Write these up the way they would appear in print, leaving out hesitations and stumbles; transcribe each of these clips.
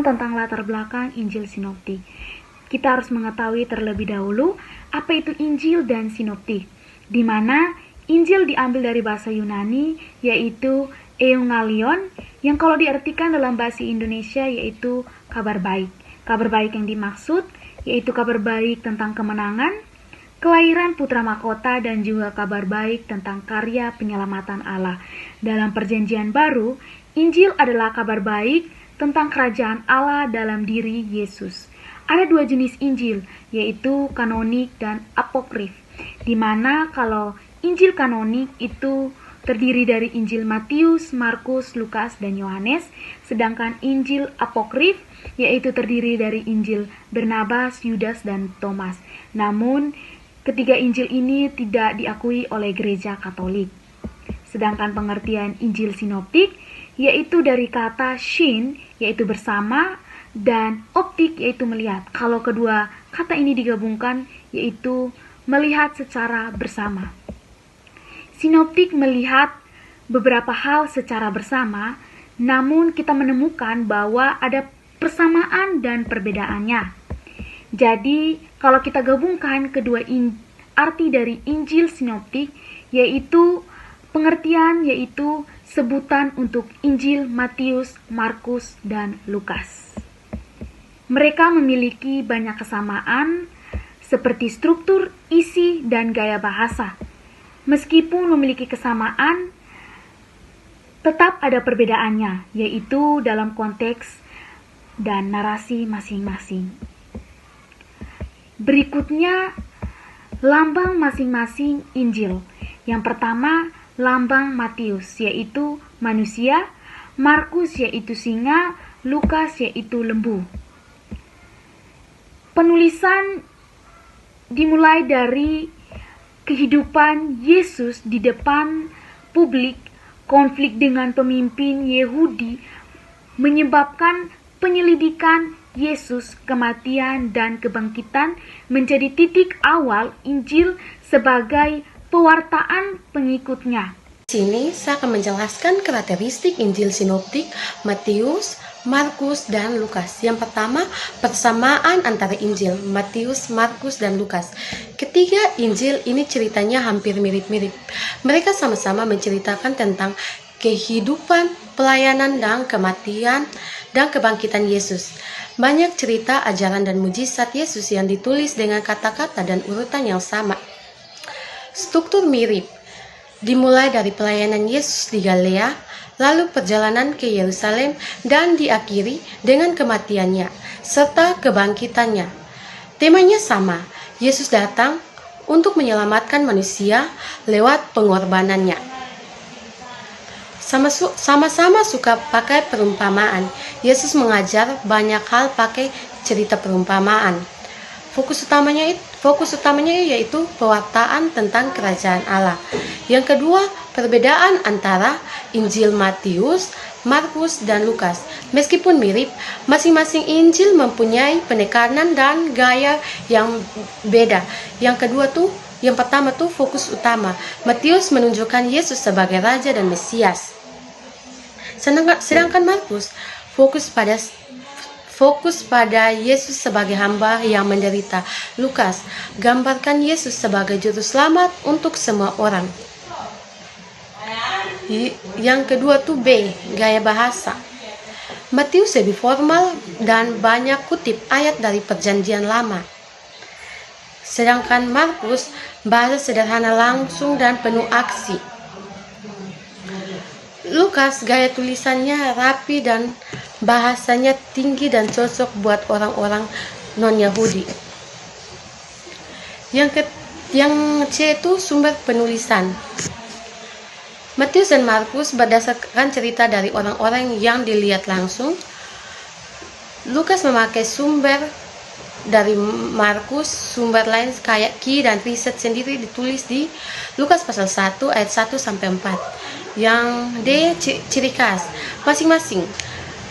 tentang latar belakang Injil Sinoptik. Kita harus mengetahui terlebih dahulu apa itu Injil dan Sinoptik, di mana Injil diambil dari bahasa Yunani yaitu Euangelion, yang kalau diartikan dalam bahasa Indonesia yaitu kabar baik. Kabar baik yang dimaksud yaitu kabar baik tentang kemenangan, kelahiran putra mahkota, dan juga kabar baik tentang karya penyelamatan Allah. Dalam Perjanjian Baru, Injil adalah kabar baik tentang kerajaan Allah dalam diri Yesus. Ada dua jenis Injil, yaitu kanonik dan apokrif, di mana kalau Injil kanonik itu terdiri dari Injil Matius, Markus, Lukas, dan Yohanes, sedangkan Injil apokrif yaitu terdiri dari Injil Barnabas, Yudas, dan Thomas. Namun, ketiga Injil ini tidak diakui oleh Gereja Katolik. Sedangkan pengertian Injil Sinoptik yaitu dari kata shin, yaitu bersama, dan optik, yaitu melihat. Kalau kedua kata ini digabungkan, yaitu melihat secara bersama. Sinoptik melihat beberapa hal secara bersama, namun kita menemukan bahwa ada persamaan dan perbedaannya. Jadi, kalau kita gabungkan kedua arti dari Injil Sinoptik, yaitu pengertian yaitu sebutan untuk Injil Matius, Markus, dan Lukas. Mereka memiliki banyak kesamaan seperti struktur, isi, dan gaya bahasa. Meskipun memiliki kesamaan, tetap ada perbedaannya, yaitu dalam konteks dan narasi masing-masing. Berikutnya, lambang masing-masing Injil. Yang pertama, lambang Matius, yaitu manusia, Markus yaitu singa, Lukas yaitu lembu. Penulisan dimulai dari kehidupan Yesus di depan publik. Konflik dengan pemimpin Yahudi menyebabkan penyelidikan Yesus, kematian, dan kebangkitan menjadi titik awal Injil sebagai pewartaan pengikutnya. Di sini saya akan menjelaskan karakteristik Injil Sinoptik Matius, Markus, dan Lukas. Yang pertama, persamaan antara Injil Matius, Markus, dan Lukas. Ketiga Injil ini ceritanya hampir mirip-mirip. Mereka sama-sama menceritakan tentang kehidupan, pelayanan, dan kematian dan kebangkitan Yesus. Banyak cerita, ajaran, dan mujizat Yesus yang ditulis dengan kata-kata dan urutan yang sama. Struktur mirip, dimulai dari pelayanan Yesus di Galilea, lalu perjalanan ke Yerusalem, dan diakhiri dengan kematiannya, serta kebangkitannya. Temanya sama, Yesus datang untuk menyelamatkan manusia lewat pengorbanannya. Sama-sama suka pakai perumpamaan. Yesus mengajar banyak hal pakai cerita perumpamaan. Fokus utamanya yaitu pewartaan tentang kerajaan Allah. Yang kedua, perbedaan antara Injil Matius, Markus, dan Lukas. Meskipun mirip, masing-masing Injil mempunyai penekanan dan gaya yang beda. Yang pertama fokus utama. Matius menunjukkan Yesus sebagai Raja dan Mesias. Sedangkan Markus fokus pada Yesus sebagai hamba yang menderita. Lukas gambarkan Yesus sebagai juru selamat untuk semua orang. Yang kedua B, gaya bahasa. Matius lebih formal dan banyak kutip ayat dari Perjanjian Lama. Sedangkan Markus bahasa sederhana, langsung, dan penuh aksi. Lukas gaya tulisannya rapi dan bahasanya tinggi dan cocok buat orang-orang non-Yahudi. Yang C itu sumber penulisan. Matius dan Markus berdasarkan cerita dari orang-orang yang dilihat langsung. Lukas memakai sumber dari Markus, sumber lain kayak Ki dan riset sendiri ditulis di Lukas pasal 1 ayat 1 sampai 4. Yang D, ciri khas masing-masing.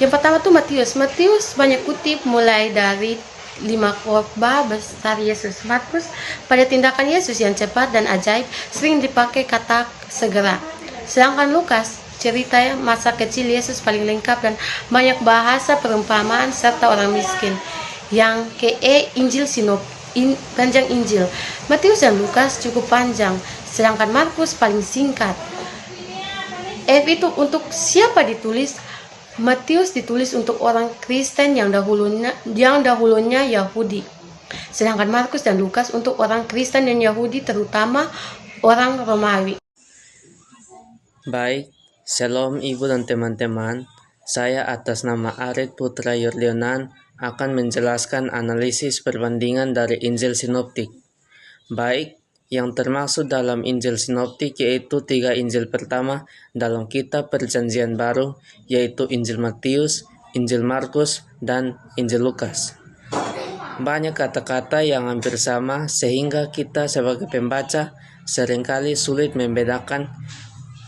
Yang pertama Matius banyak kutip mulai dari 5 khotbah besar Yesus. Markus pada tindakan Yesus yang cepat dan ajaib sering dipakai kata segera. Sedangkan Lukas cerita masa kecil Yesus paling lengkap dan banyak bahasa perumpamaan serta orang miskin. Yang Injil panjang Injil. Matius dan Lukas cukup panjang, sedangkan Markus paling singkat. Itu untuk siapa ditulis? Matius ditulis untuk orang Kristen yang dahulunya Yahudi. Sedangkan Markus dan Lukas untuk orang Kristen dan Yahudi, terutama orang Romawi. Baik, Shalom Ibu dan teman-teman. Saya atas nama Aret Putra Yurlionan akan menjelaskan analisis perbandingan dari Injil Sinoptik. Baik, yang termaksud dalam Injil Sinoptik yaitu 3 Injil pertama dalam kitab Perjanjian Baru, yaitu Injil Matius, Injil Markus, dan Injil Lukas. Banyak kata-kata yang hampir sama sehingga kita sebagai pembaca seringkali sulit membedakan.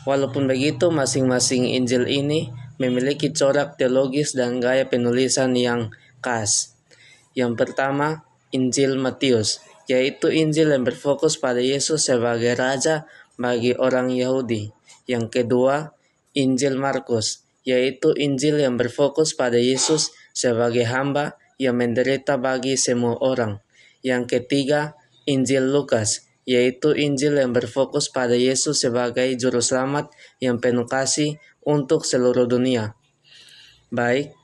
Walaupun begitu, masing-masing Injil ini memiliki corak teologis dan gaya penulisan yang khas. Yang pertama, Injil Matius, yaitu Injil yang berfokus pada Yesus sebagai Raja bagi orang Yahudi. Yang kedua, Injil Markus, yaitu Injil yang berfokus pada Yesus sebagai hamba yang menderita bagi semua orang. Yang ketiga, Injil Lukas, yaitu Injil yang berfokus pada Yesus sebagai Juru Selamat yang penuh kasih untuk seluruh dunia. Baik,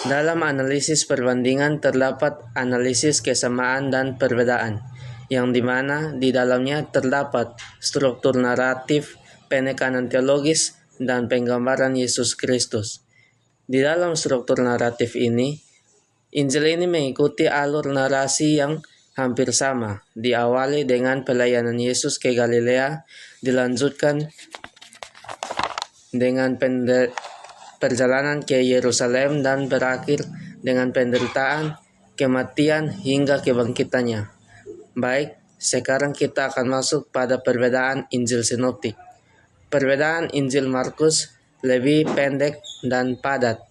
dalam analisis perbandingan terdapat analisis kesamaan dan perbedaan, yang dimana di dalamnya terdapat struktur naratif, penekanan teologis, dan penggambaran Yesus Kristus. Di dalam struktur naratif ini, Injil ini mengikuti alur narasi yang hampir sama, diawali dengan pelayanan Yesus ke Galilea, dilanjutkan dengan perjalanan ke Yerusalem, dan berakhir dengan penderitaan, kematian, hingga kebangkitannya. Baik, sekarang kita akan masuk pada perbedaan Injil Sinoptik. Perbedaan Injil Markus lebih pendek dan padat.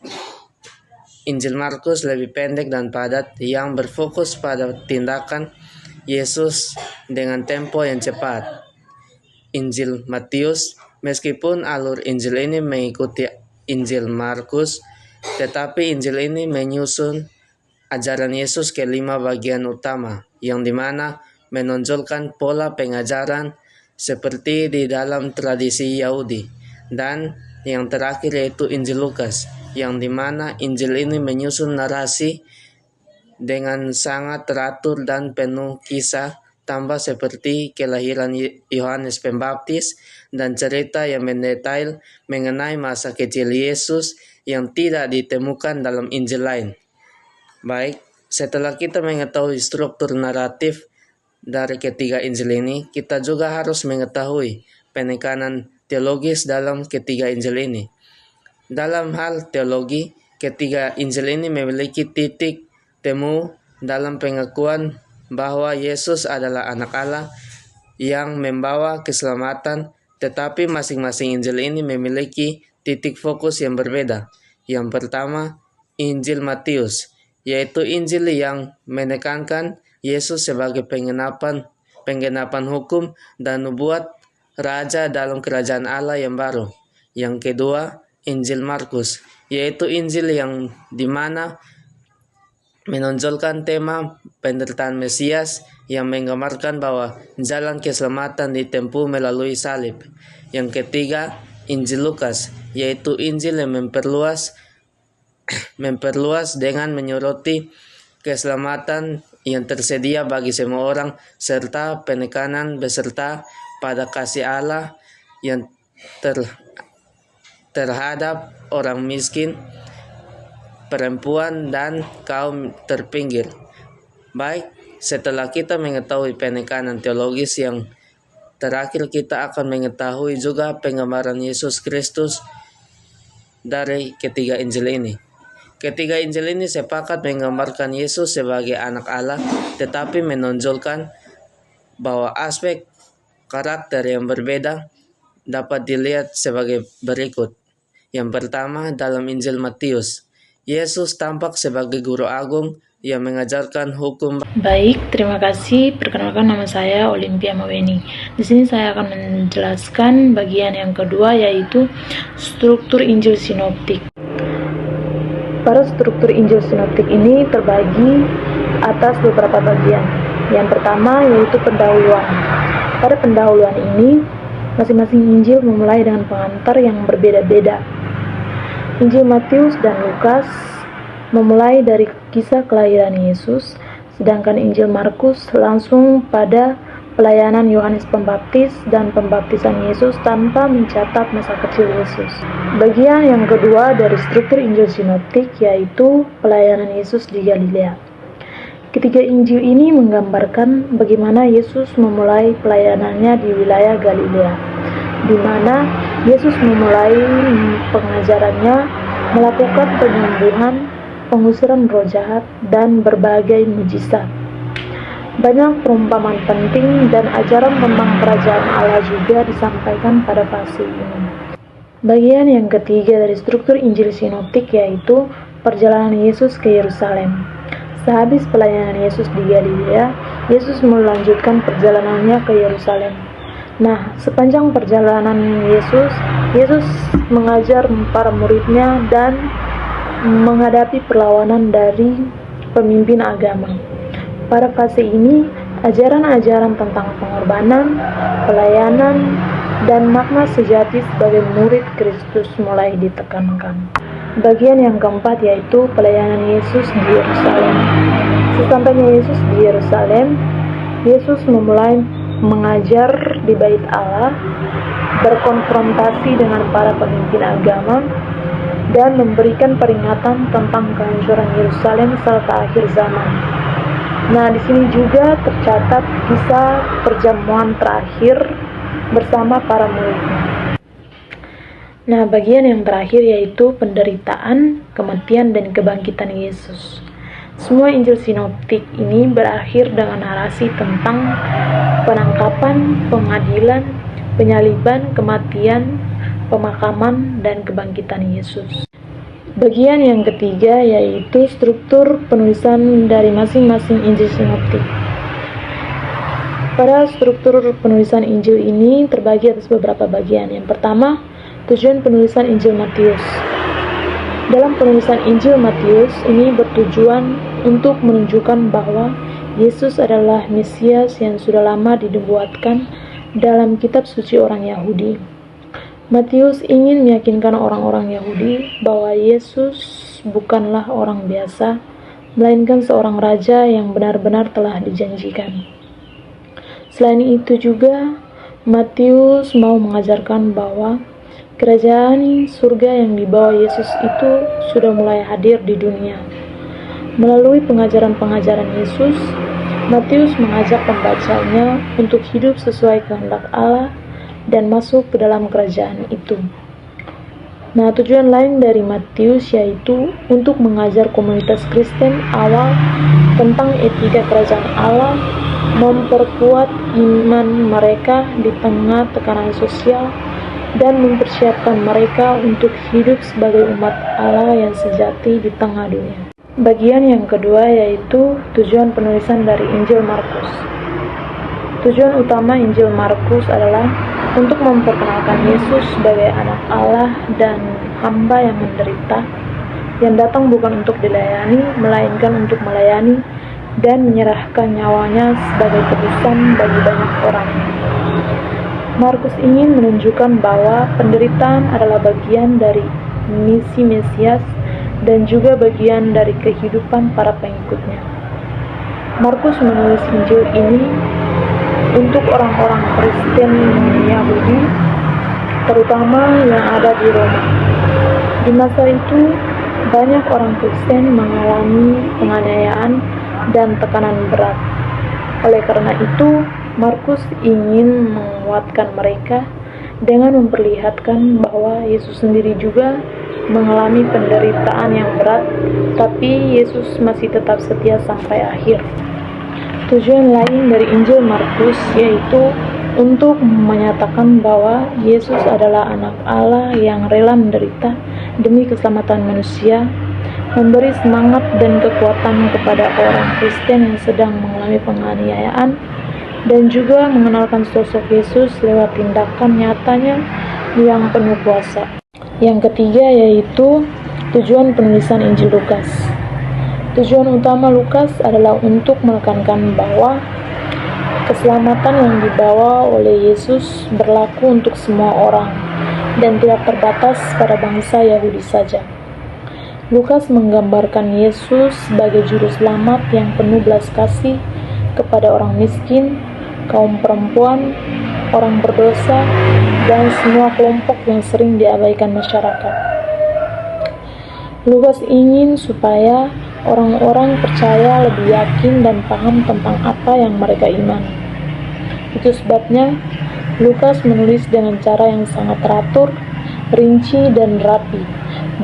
Injil Markus lebih pendek dan padat yang berfokus pada tindakan Yesus dengan tempo yang cepat. Injil Matius, meskipun alur Injil ini mengikuti Injil Markus, tetapi Injil ini menyusun ajaran Yesus ke 5 bagian utama, yang dimana menonjolkan pola pengajaran seperti di dalam tradisi Yahudi. Dan yang terakhir yaitu Injil Lukas, yang dimana Injil ini menyusun narasi dengan sangat teratur dan penuh kisah tambah seperti kelahiran Yohanes Pembaptis dan cerita yang mendetail mengenai masa kecil Yesus yang tidak ditemukan dalam Injil lain. Baik, setelah kita mengetahui struktur naratif dari ketiga Injil ini, kita juga harus mengetahui penekanan teologis dalam ketiga Injil ini. Dalam hal teologi, ketiga Injil ini memiliki titik temu dalam pengakuan bahwa Yesus adalah anak Allah yang membawa keselamatan, tetapi masing-masing Injil ini memiliki titik fokus yang berbeda. Yang pertama, Injil Matius, yaitu Injil yang menekankan Yesus sebagai penggenapan hukum dan nubuat Raja dalam kerajaan Allah yang baru. Yang kedua, Injil Markus, yaitu Injil yang dimana menonjolkan tema penderitaan Mesias yang menggambarkan bahwa jalan keselamatan ditempuh melalui salib. Yang ketiga, Injil Lukas, yaitu Injil yang memperluas dengan menyoroti keselamatan yang tersedia bagi semua orang, serta penekanan beserta pada kasih Allah yang terhadap orang miskin, perempuan, dan kaum terpinggir. Baik, setelah kita mengetahui penekanan teologis yang terakhir, kita akan mengetahui juga penggambaran Yesus Kristus dari ketiga Injil ini. Ketiga Injil ini sepakat menggambarkan Yesus sebagai anak Allah, tetapi menonjolkan bahwa aspek karakter yang berbeda dapat dilihat sebagai berikut. Yang pertama, dalam Injil Matius, Yesus tampak sebagai guru agung Ia mengajarkan hukum. Baik, terima kasih. Perkenalkan, nama saya Olimpia Maweni. Di sini saya akan menjelaskan bagian yang kedua, yaitu struktur Injil Sinoptik. Pada struktur Injil Sinoptik ini terbagi atas beberapa bagian. Yang pertama yaitu pendahuluan. Pada pendahuluan ini, masing-masing Injil memulai dengan pengantar yang berbeda-beda. Injil Matius dan Lukas memulai dari kisah kelahiran Yesus, sedangkan Injil Markus langsung pada pelayanan Yohanes Pembaptis dan pembaptisan Yesus tanpa mencatat masa kecil Yesus. Bagian yang kedua dari struktur Injil Sinoptik yaitu pelayanan Yesus di Galilea. Ketiga Injil ini menggambarkan bagaimana Yesus memulai pelayanannya di wilayah Galilea, di mana Yesus memulai pengajarannya melakukan penyembuhan, pengusiran roh jahat, dan berbagai mujizat. Banyak perumpamaan penting dan ajaran tentang kerajaan Allah juga disampaikan pada fase ini. Bagian yang ketiga dari struktur Injil Sinoptik yaitu perjalanan Yesus ke Yerusalem. Sehabis pelayanan Yesus di Galilea, Yesus melanjutkan perjalanannya ke Yerusalem. Nah, sepanjang perjalanan Yesus mengajar para muridnya dan menghadapi perlawanan dari pemimpin agama. Pada fase ini, ajaran-ajaran tentang pengorbanan, pelayanan, dan makna sejati sebagai murid Kristus mulai ditekankan. Bagian yang keempat yaitu pelayanan Yesus di Yerusalem. Sesampainya Yesus di Yerusalem, Yesus memulai mengajar di Bait Allah, berkonfrontasi dengan para pemimpin agama, dan memberikan peringatan tentang kehancuran Yerusalem serta akhir zaman. Nah, di sini juga tercatat kisah perjamuan terakhir bersama para muridnya. Nah, bagian yang terakhir yaitu penderitaan, kematian, dan kebangkitan Yesus. Semua Injil Sinoptik ini berakhir dengan narasi tentang penangkapan, pengadilan, penyaliban, kematian, pemakaman, dan kebangkitan Yesus. Bagian yang ketiga yaitu struktur penulisan dari masing-masing Injil Sinoptik. Pada struktur penulisan Injil ini terbagi atas beberapa bagian. Yang pertama, tujuan penulisan Injil Matius. Dalam penulisan Injil Matius ini bertujuan untuk menunjukkan bahwa Yesus adalah Mesias yang sudah lama dinubuatkan dalam kitab suci orang Yahudi. Matius ingin meyakinkan orang-orang Yahudi bahwa Yesus bukanlah orang biasa, melainkan seorang raja yang benar-benar telah dijanjikan. Selain itu juga, Matius mau mengajarkan bahwa kerajaan surga yang dibawa Yesus itu sudah mulai hadir di dunia. Melalui pengajaran-pengajaran Yesus, Matius mengajak pembacanya untuk hidup sesuai kehendak Allah dan masuk ke dalam kerajaan itu. Nah, tujuan lain dari Matius yaitu untuk mengajar komunitas Kristen awal tentang etika kerajaan Allah, memperkuat iman mereka di tengah tekanan sosial, dan mempersiapkan mereka untuk hidup sebagai umat Allah yang sejati di tengah dunia. Bagian yang kedua yaitu tujuan penulisan dari Injil Markus. Tujuan utama Injil Markus adalah untuk memperkenalkan Yesus sebagai anak Allah dan hamba yang menderita, yang datang bukan untuk dilayani, melainkan untuk melayani dan menyerahkan nyawanya sebagai tebusan bagi banyak orang. Markus ingin menunjukkan bahwa penderitaan adalah bagian dari misi Mesias dan juga bagian dari kehidupan para pengikutnya. Markus menulis Injil ini untuk orang-orang Kristen Yahudi, terutama yang ada di Roma. Di masa itu, banyak orang Kristen mengalami penganiayaan dan tekanan berat. Oleh karena itu, Markus ingin menguatkan mereka dengan memperlihatkan bahwa Yesus sendiri juga mengalami penderitaan yang berat, tapi Yesus masih tetap setia sampai akhir. Tujuan lain dari Injil Markus yaitu untuk menyatakan bahwa Yesus adalah anak Allah yang rela menderita demi keselamatan manusia, memberi semangat dan kekuatan kepada orang Kristen yang sedang mengalami penganiayaan, dan juga mengenalkan sosok Yesus lewat tindakan nyatanya yang penuh kuasa. Yang ketiga yaitu tujuan penulisan Injil Lukas. Tujuan utama Lukas adalah untuk menekankan bahwa keselamatan yang dibawa oleh Yesus berlaku untuk semua orang dan tidak terbatas pada bangsa Yahudi saja. Lukas menggambarkan Yesus sebagai juru selamat yang penuh belas kasih kepada orang miskin, kaum perempuan, orang berdosa, dan semua kelompok yang sering diabaikan masyarakat. Lukas ingin supaya orang-orang percaya lebih yakin dan paham tentang apa yang mereka imani. Itu sebabnya Lukas menulis dengan cara yang sangat teratur, rinci, dan rapi.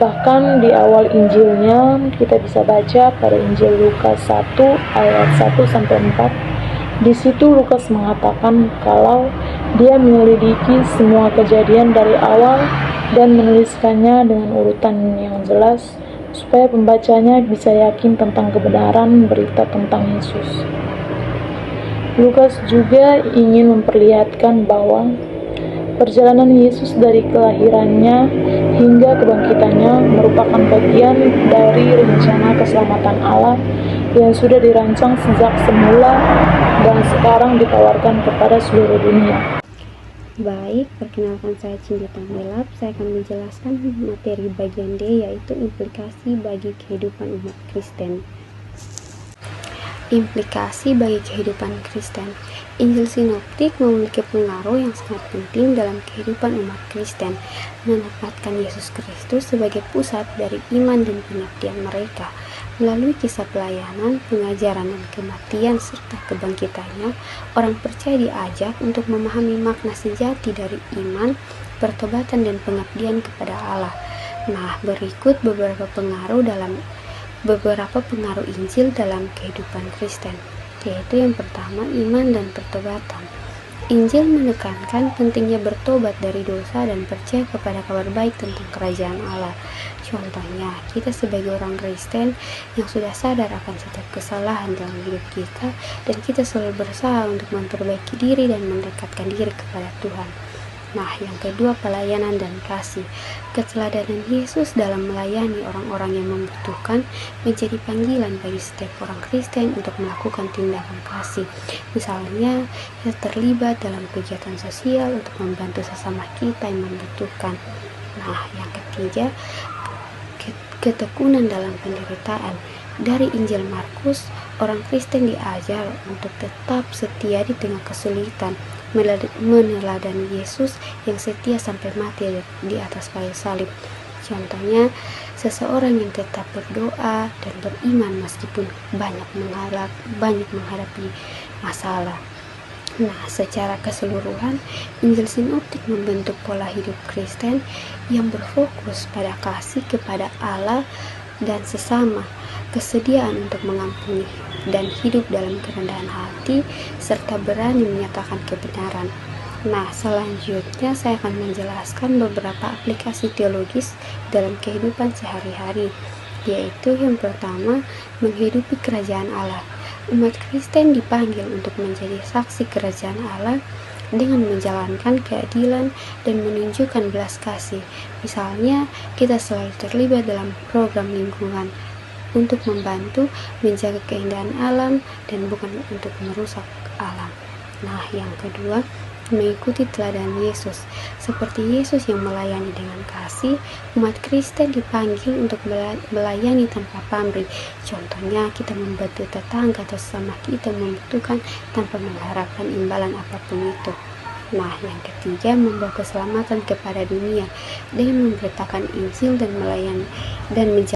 Bahkan di awal Injilnya kita bisa baca pada Injil Lukas 1 ayat 1-4. Di situ Lukas mengatakan kalau dia menyelidiki semua kejadian dari awal dan menuliskannya dengan urutan yang jelas supaya pembacanya bisa yakin tentang kebenaran berita tentang Yesus. Lukas juga ingin memperlihatkan bahwa perjalanan Yesus dari kelahirannya hingga kebangkitannya merupakan bagian dari rencana keselamatan Allah yang sudah dirancang sejak semula dan sekarang ditawarkan kepada seluruh dunia. Baik, perkenalkan saya Cindy Tanggelap. Saya akan menjelaskan materi bagian D, yaitu implikasi bagi kehidupan umat Kristen. Implikasi bagi kehidupan Kristen. Injil sinoptik memiliki pengaruh yang sangat penting dalam kehidupan umat Kristen, menempatkan Yesus Kristus sebagai pusat dari iman dan pengabdian mereka. Melalui kisah pelayanan, pengajaran, dan kematian serta kebangkitannya, orang percaya diajak untuk memahami makna sejati dari iman, pertobatan, dan pengabdian kepada Allah. Nah, berikut beberapa pengaruh Injil dalam kehidupan Kristen, yaitu yang pertama, iman dan pertobatan. Injil menekankan pentingnya bertobat dari dosa dan percaya kepada kabar baik tentang kerajaan Allah. Contohnya, kita sebagai orang Kristen yang sudah sadar akan setiap kesalahan dalam hidup kita, dan kita selalu berusaha untuk memperbaiki diri dan mendekatkan diri kepada Tuhan. Nah, yang kedua, pelayanan dan kasih. Keteladanan Yesus dalam melayani orang-orang yang membutuhkan menjadi panggilan bagi setiap orang Kristen untuk melakukan tindakan kasih. Misalnya, kita terlibat dalam kegiatan sosial untuk membantu sesama kita yang membutuhkan. Nah, yang ketiga, ketekunan dalam penderitaan. Dari Injil Markus, orang Kristen diajar untuk tetap setia di tengah kesulitan, meneladani Yesus yang setia sampai mati di atas kayu salib. Contohnya, seseorang yang tetap berdoa dan beriman meskipun banyak menghadapi masalah. Nah, secara keseluruhan, Injil sinoptik membentuk pola hidup Kristen yang berfokus pada kasih kepada Allah dan sesama, kesediaan untuk mengampuni, dan hidup dalam kerendahan hati, serta berani menyatakan kebenaran. Nah, selanjutnya saya akan menjelaskan beberapa aplikasi teologis dalam kehidupan sehari-hari, yaitu yang pertama, menghidupi kerajaan Allah. Umat Kristen dipanggil untuk menjadi saksi kerajaan Allah dengan menjalankan keadilan dan menunjukkan belas kasih. Misalnya, kita selalu terlibat dalam program lingkungan untuk membantu menjaga keindahan alam dan bukan untuk merusak alam. Nah, yang kedua, mengikuti teladan Yesus. Seperti Yesus yang melayani dengan kasih, umat Kristen dipanggil untuk melayani tanpa pamrih. Contohnya, kita membantu tetangga atau sesama kita membutuhkan tanpa mengharapkan imbalan apapun itu. Nah, yang ketiga, membawa keselamatan kepada dunia dengan memberitakan Injil dan melayani dan menjaga